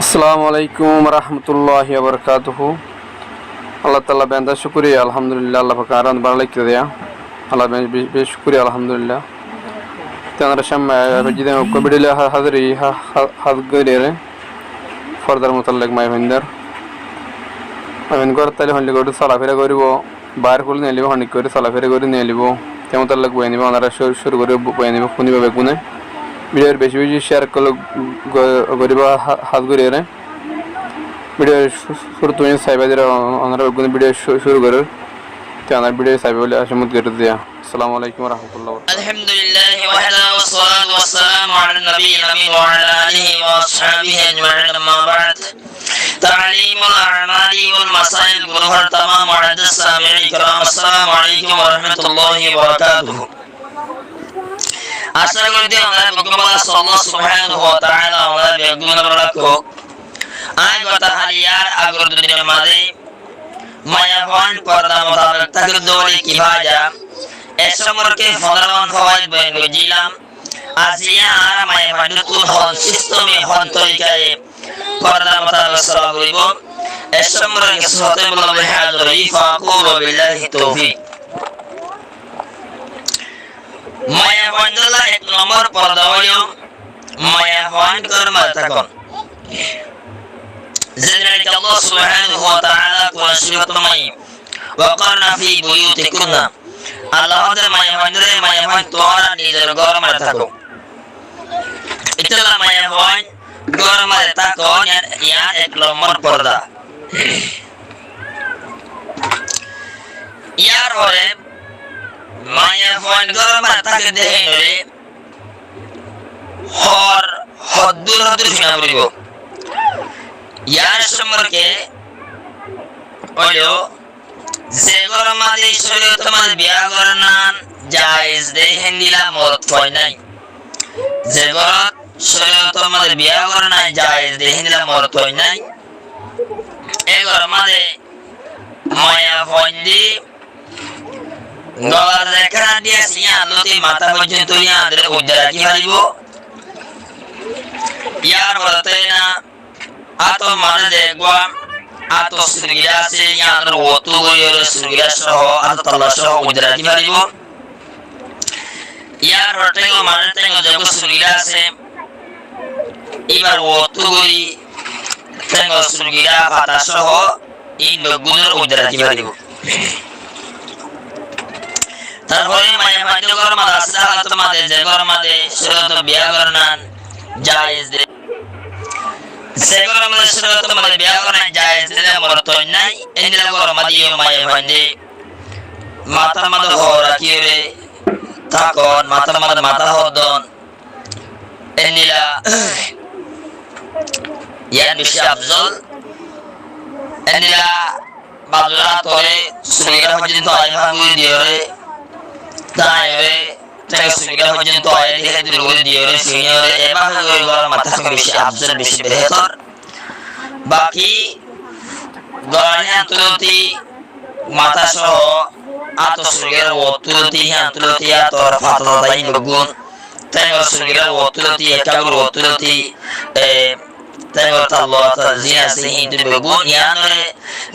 আসসালামু আলাইকুম রহমতুল্লাহি ওবরকাতুহু। আল্লাহ তাআলা বেন্দা শুকরিয়া আলহামদুলিল্লাহ। আল্লাহ পাক আরান বারালাইক দেয়া আল্লাহ বেশ শুকরিয়া আলহামদুলিল্লাহ। তেনারা সামনে জিদে কবিডিলা হাজরি হাজ গইরে ফরদার মুতাল্লিক মাইভাইন্দার মাইভাইন গর তাইলে হন্ডি গড় চলাফেরা করিব বাইর খুলে নিয়ে নিব হন্ডি করে চলাফেরা করে নিয়ে নিব তেমন তাল্লাক বয়ে নিব ওনারা শুরু করে বয়ে নিব শুনিব বেগুনে ভিডিওর বেশি বেশি শেয়ার করলে গরিব হাত গড়িয়ে ভিডিও শুরু তুমি সাইবাদের ওনারা বেগুনে ভিডিও শুরু করে তেনার ভিডিও সাইবে বলে আসমত করে দেয়া। আসসালামু আলাইকুম রহমতুল্লাহ। আলহামদুলিল্লাহ ওয়াহদা ওয়াসসালাতু ওয়াসসালামু আলা নবিয়িল আমিন ওয়া আলা আলিহি ওয়া আসহাবিহি আজমাইন আম্মা বা'দ। তা'লিমুল আ'মালি ওয়াল মাসাইল গুরুহর তামাম মুআদ্দাস সামিঈন কিরাম আসসালামু আলাইকুম ওয়া রাহমাতুল্লাহি ওয়া বারাকাতুহু। আশা করি আমরা ভগবান আল্লাহ সুবহানাহু ওয়া তাআলা আমাদের বেগুনের রাখো আজ কথা হালিয়ার আগর দুনিয়ার মাঝে মায়াবান পর্দা মোতাবেক তাকদির দৌলি কিভাজা এ সম্পর্কে ফদরান ফওয়াইদ বয়ান করেছিলাম। আজিয়া আর মায়াবান নতুন হন সিস্টেমে হন তরিকায় পর্দা মোতাবেক চলা করিব এ সম্পর্কে সহতে বলবে হাজরি ফাকুল বিল্লাহি তৌফিক। মায়াবান দলা এক নম্বর পর্দা হলো মায়াবান কর্ম থাকুন যেটা আল্লাহ সুবহানাহু ওয়া তাআলা কোরআন শরীফে ফরমায় ওয়াকারনা ফি বুয়ুতিকুন্না আল্লাহর মায়াবান তোমরা নিজের ঘরে মধ্যে থাকো। এটা মায়াবান ঘরে মধ্যে থাকো ইয়া এক নম্বর পর্দা। ইয়ার পরে মায়াবান ঘরে মধ্যে থাকে দেখেন রে হদ্দুর শুনা বলিব ইয়ার সম্পর্কে হলো যে ঘর মাঝে শরীয়ত মাঝে বিয়া করান জায়েজ দেখেন দিলা মত হয় নাই। যে ঘর শরীয়ত মাঝে বিয়া করান জায়েজ দেখেন দিলা মত হয় নাই এই ঘর মাঝে মায়া ফন্দি গলার রেখা দিয়ে সিয়া লতি মাথা পর্যন্ত ইয়া আদরে উজ্জা কি হারিব ইয়ার বলতে না আতো মানে দেখবা আতো সুরগিরা আছে ইয়ার ওতু গয়র সুরগিরা সহ আতো তাল্লা সহ উজরা কি পারিব ইয়ার রটেও মানে তেও জগ সুরগিরা আছে এবার ওতু গই তেও সুরগিরা পাতা সহ এই লগুনের উজরা কি পারিব। তারপরে মায়া পাঁচ ঘর মাঝে আসা হাত মাঝে যে ঘর মাঝে শরীয়ত বিয়া করনান জায়েজ দে সেগর আমাদের শরীয়ত মাঝে বিয়া করা জায়েজ দিলে মরত নাই এন্দিলা গর মাঝে মায়ে ভান্ডে মাথার মাঝে হরা কিরে থাকন মাথার মাঝে মাথা হদন এন্দিলা ইয়ার বেশি আফজল এন্দিলা বাজরা তোরে সুরিরা পর্যন্ত আই ভাঙি দিওরে তাইরে তাই সুরিরা পর্যন্ত আই দিয়ে দিওরে সিনিয়রে এবার ওই গর মাথা বেশি আফজল বেশি বেহতর। বাকি গড়ানি আন্তলতি মাথা সহ আত সুরিরা ওতুলতি আন্তলতি আতর ফাতলা তাই লগুন তাই সুরিরা ওতুলতি একাগুর ওতুলতি তাই আল্লাহ তাজিয়া সিহি লগুন ইয়ানরে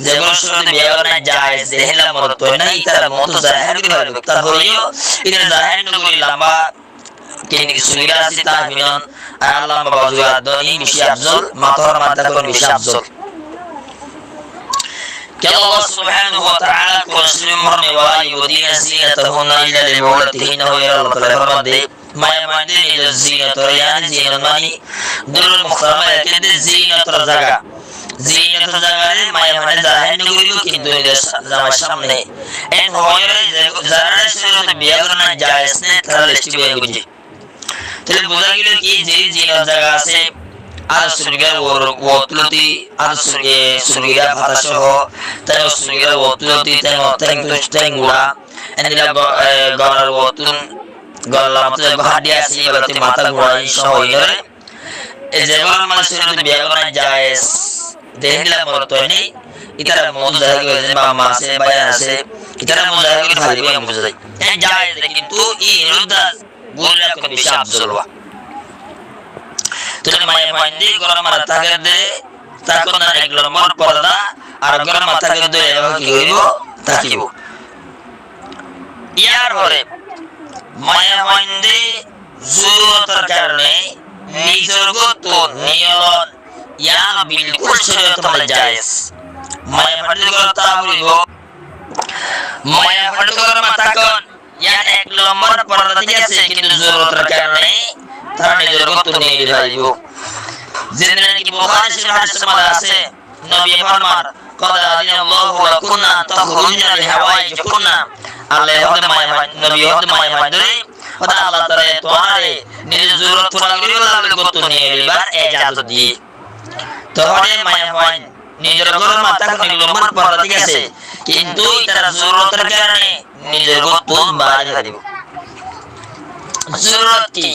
যেগুলো শুরুতে বিয়া করা জায়েজ দেহলা মরত না ইতার মত জাহের করে তার হইও ইতার জাহের নগুলি লম্বা কেনি সুরিরা আছে তাহমিনন আল্লাহ বাজু আদনি বেশি আফজল মাথার মাথা কোন বেশি Afzal. Allah subhanahu wa ta'ala kursiyum marne wa yudina zinatahunna illa li bu'ulatihinna wa ila Allah ta'ala farmade maya mande ni zinato yani zinamani durul mukhtarama yakede zinato zaga zinato zaga re maya mande zahen nugurilu kintu ida zama samne en hoyre zarare shirut biya karna jaiz ne tara listi boye guji tele buza gilo ki je zinato zaga ase আর সুরগিরা ওতুলতি আর সুরগিরা ফাতা সহ তাই সুরগিরা ওতুলতি তাই তাই গুড়া এন্দিলা গলার ওতুন গলার মতো হাড়ি আছে বলতে মাথা ঘোড়াই সহ ইরে এই যেগুলো মানুষের বিয়ে করা জায়েজ দেহলা মরত নেই ইতারা মত জায়গা গেছে বা মাসে বায়া আছে ইতারা মত জায়গা গেছে ভালো করে বুঝা যায় এই জায়েজ কিন্তু এই রুদা গুলা কোন বেশি আফজল ওয়া তোর মায়া ফাইন্দি গরম মাথা থাকে দে তাকো না এক নম্বর পর্দা আর গরম মাথা থাকে দে এভাবে কি হইব থাকিব ইয়ার পরে মায়া ফাইন্দি জরুরতের কারণে নিজের গত নিয়ন ইয়ান বিলকুল শরীয়ত মানে জায়েজ মায়া ফাইন্দি করতে বলিব মায়া ফাইন্দি গরম মাথা কোন ইয়ান এক নম্বর পর্দা ঠিক আছে কিন্তু জরুরতের কারণে তারা নিজের গত নিয়ে যাইব যেদিন কি বুখারী শরীফ হাদিসে মালা আছে নবী ফরমান قد أذن الله لكن أن تخرجن لحوائجكن আল্লাহ হতে মায়া নবী হতে মায়া ধরে খোদা আল্লাহ তাআলা তোমারে নিজ জরুরত পুরা করিবার লাগলে গত নিয়ে এবার ইজাজত দি তোরে মায়া হয় নিজের ঘর মাথা কোন নম্বর পড়া ঠিক আছে কিন্তু তার জরুরতের কারণে নিজের গত বাড়ি হারিব জরুরত কি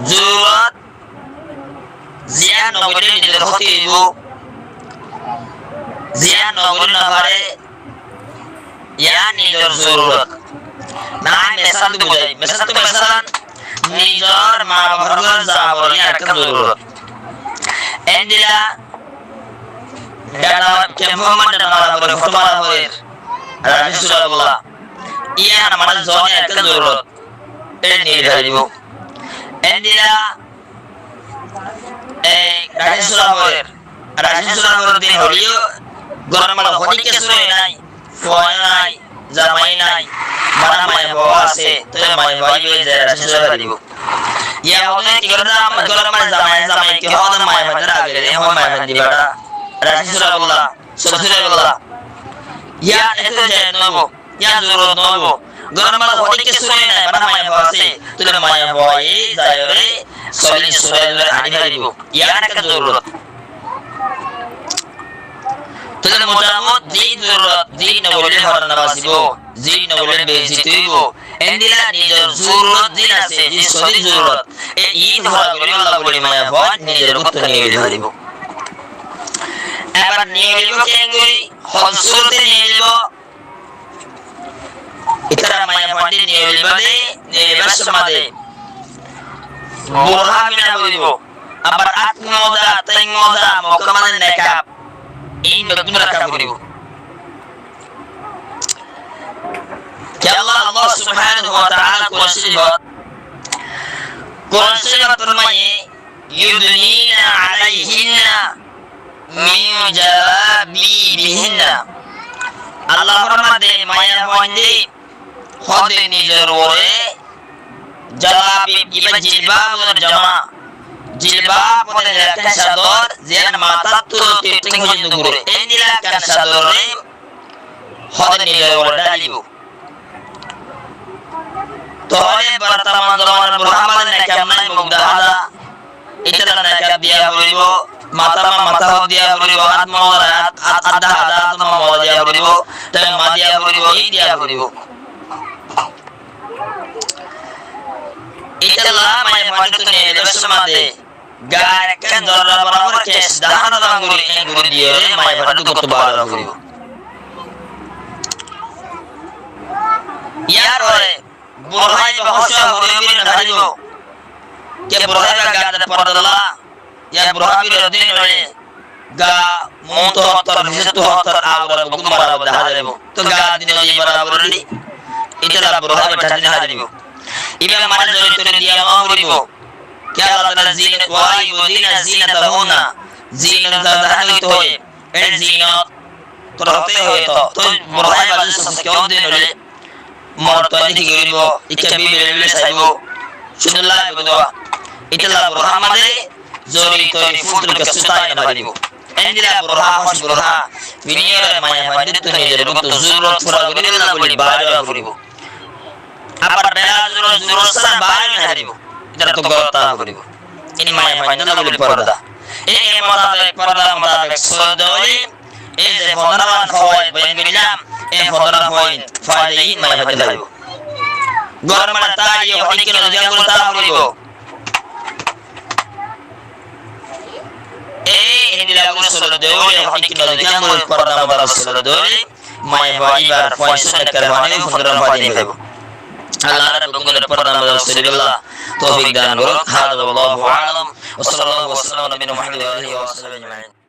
জরুরত জিয়া নগরে নিজের ক্ষতি হইব জিয়া নগরে না পারে ইয়া নিজের জরুরত না মেসাল দি বুঝাই মেসাল তো মেসাল নিজের মা বাবার যাবর ইয়া একটা জরুরত এন্ডিলা ডানা কেমন ডানা বলে ফটো মারা হয়ে রাসূলুল্লাহ ইয়া আমার জনে একটা জরুরত এই নিয়ে যাইব এন্ডিলা রাসূলুল্লাহর দিন হলিও গরমালা হলিকে শুনে নাই ফয় নাই জামাই নাই মারা মায় বাবা আছে তো মায় ভাই হয়ে যায় রাসূলুল্লাহ দিব ইয়া ওনে কি করদা গরমালা জামাই কি হওয়া মায় ভাই আগে রে হয় মায় ভাই দিবাটা রাসূলুল্লাহ সাল্লাল্লাহু ইয়া এত যায় নবো ইয়া জরুরত নবো গরমালা হলিকে শুনে নাই মারা মায় বাবা আছে তো মায় ভাই যায় রে সলি সুরাইলের আনিবা দিব ইয়া একটা জরুরত তাহলে মোটামুট দিন জরুরত দিন নবলে হরন নামাজিব দিন নবলে বেজিতিব এন্দিলা নিজের জরুরত দিন আছে যে সলি জরুরত এই ঈদ হওয়া গলি আল্লাহ বলে মায়া ভয় নিজের গত নিয়ে ধরিব এবার নিয়ে নিব কেঙ্গুরি হলসুরতে নিয়ে নিব ইতারা মায়া ভয় নিয়ে নিব নিয়ে বাসমাদে বুরহামিনা বলিব আবার আত্মদা তাইমদা মুকম্মাল নাকাব এই নতুন রাখা বলিব কে আল্লাহ সুবহানাহু ওয়া তাআলা কোরআন শরীফ ফরমায়ে ইউদনিনা আলাইহিন্না মিন জালাবিবিহিন্না আল্লাহ ফরমাতে মায়া বন্দে খোদে নিজের ওরে জালাবিব কিবা জিলবাবের জামা জিলবাব মানে একটা চাদর যেন মাথা তুলতে টিং হয়ে ঘুরে এই দিলা একটা চাদরে খোদে নিজের ওরে ডালিব তোরে বর্তমান জমানার মুহাম্মদ নাকাম নাই মুগদাহাদা এটা নাকাব দিয়া বলিব মাথা দিয়া বলিব আদা তোমা মওয়া দিয়া বলিব তাই মা দিয়া বলিব এই দিয়া বলিব ইতাল্লাহ মায় মানিতুনে দশমাদে গায় কে দররা বরাবর কেস দাহানা দাঙ্গুলি এই গুলি দিয়ে মায় ফাটু কত বার করিব ইয়ার পরে বুরহাই বহসা হরিবিন হারিব কে বুরহাই গাদা পরদলা ইয়া বুরহাবির দিন রে গা মত হতর ভিজত হতর আওরা গুমারা দেখা যাইব তো গা দিন এই বরাবর লি ইতাল্লাহ বুরহাই ঠানি হারিব ইমাম মারা জড়িত দিয়া মামরিব কে আল্লাহ তাআলা জিনাত ওয়াই ওদিনা জিনাতাহুনা জিনাত জাহানিত হয় এই জিনাত করতে হয় তো বুরহাই বাজু সস্কেও দিন রে মরতো দিকে গরিব ইকে বিবিলে সাইব সুন্দরলা বদওয়া ইতলা বুরহামাদে জড়িত ফুতুল কসুতায় না বাড়িব এন্দিলা বুরহা বিনিয়র মায়া বান্দিত নিজের রূপ জরুরত পুরা করিলে না বলি বাইরে করিব আবার বেলা জরুরত সারা বাইরে হারিব এটা তো গরতা করিব ইনি মায়া বান্দিত বলি পর্দা এই মোতাবেক পর্দা মোতাবেক সদলি এই যে 15 ফওয়াইদ বয়ান করিলাম এই 15 ফওয়াইদ ফায়দাই মায়া বান্দিত হারিব গরমানা তাই হদিকে নজিয়া করতা করিব এই হিন্দিলা গুসল দেওলে হদিকে নজিয়া মূল পর্দা মোতাবেক সদলি মায়া বাইবার ফয়সালা করবানে 15 ফায়দা নিব আল্লাহ রাব্বুল পর্দা মোতাবেক সদলি তৌফিক দান করুন। হাদা ওয়াল্লাহু আ'লাম ওয়া সাল্লাল্লাহু ওয়া সাল্লাম আলা নবিয়িনা মুহাম্মাদ ওয়া আলিহি ওয়া সাহবিহি আজমাইন।